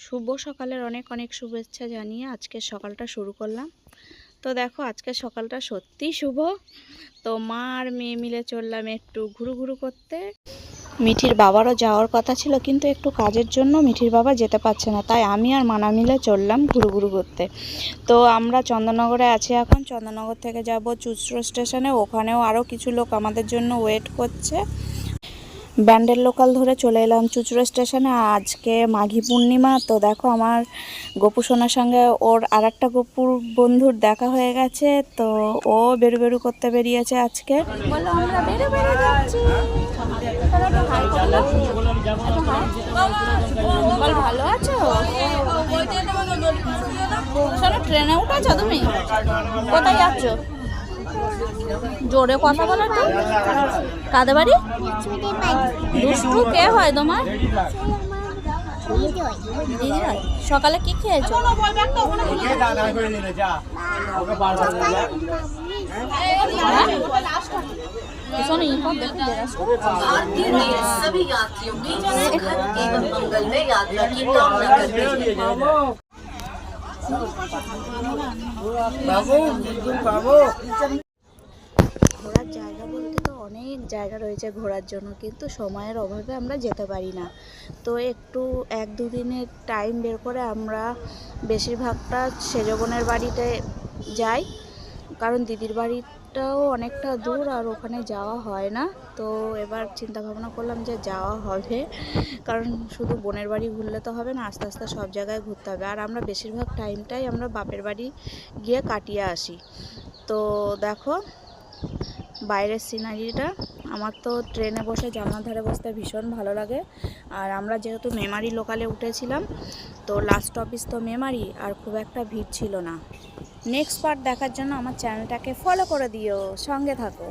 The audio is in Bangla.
শুভ সকালের অনেক অনেক শুভেচ্ছা জানিয়ে আজকের সকালটা শুরু করলাম। তো দেখো আজকের সকালটা সত্যিই শুভ। তো মা আর মেয়ে মিলে চললাম একটু ঘুরু ঘুরু করতে। মিঠির বাবারও যাওয়ার কথা ছিল, কিন্তু একটু কাজের জন্য মিঠির বাবা যেতে পারছে না, তাই আমি আর মানা মিলে চললাম ঘুরু ঘুরু করতে। তো আমরা চন্দননগরে আছি এখন। চন্দননগর থেকে যাব চুঁচড়ো স্টেশনে, ওখানেও আরও কিছু লোক আমাদের জন্য ওয়েট করছে। ব্যান্ডেল লোকাল ধরে চলে এলাম চুঁচড়ো স্টেশনে। আজকে মাঘী পূর্ণিমা। তো দেখো আমার গপু সোনার সঙ্গে ওর আর একটা গপুর বন্ধুর দেখা হয়ে গেছে। তো ও বেরু বেরু করতে বেরিয়েছে আজকে। বলো আমরা বেরু বেরু যাচ্ছি। বল ভালো আছো? শোনো, ট্রেনে উঠেছো তুমি? কোথায় যাচ্ছ? জোরে কথা বলো তো। কাদের বাড়ি? দুষ্টু কে হয় তোমার? দিদি হয়। সকালে কি খেয়েছো? सभी यात्रियों की एवं मंगल में यात्रा की कामना करते हैं। ঘোরার জায়গা বলতে তো অনেক জায়গা রয়েছে ঘোরার জন্য, কিন্তু সময়ের অভাবে আমরা যেতে পারি না। তো একটু 1-2 দিনের টাইম বের করে আমরা বেশিরভাগটা সেজবনের বাড়িতে যাই, কারণ দিদির বাড়িটাও অনেকটা দূর আর ওখানে যাওয়া হয় না। তো এবার চিন্তা ভাবনা করলাম যে যাওয়া হবে, কারণ শুধু বোনের বাড়ি ঘুরলে তো হবে না, আস্তে আস্তে সব জায়গায় ঘুরতে হবে। আর আমরা বেশিরভাগ টাইমটাই আমরা বাপের বাড়ি গিয়ে কাটিয়ে আসি। তো দেখো বাইরের সিনারিটা। আমার তো ট্রেনে বসে জানলার ধারে বসতে ভীষণ ভালো লাগে। আর আমরা যেহেতু মেমারি লোকালে উঠেছিলাম, তো লাস্ট অফিস তো মেমারি, আর খুব একটা ভিড় ছিল না। নেক্সট পার্ট দেখার জন্য আমার চ্যানেলটাকে ফলো করে দিও, সঙ্গে থাকো।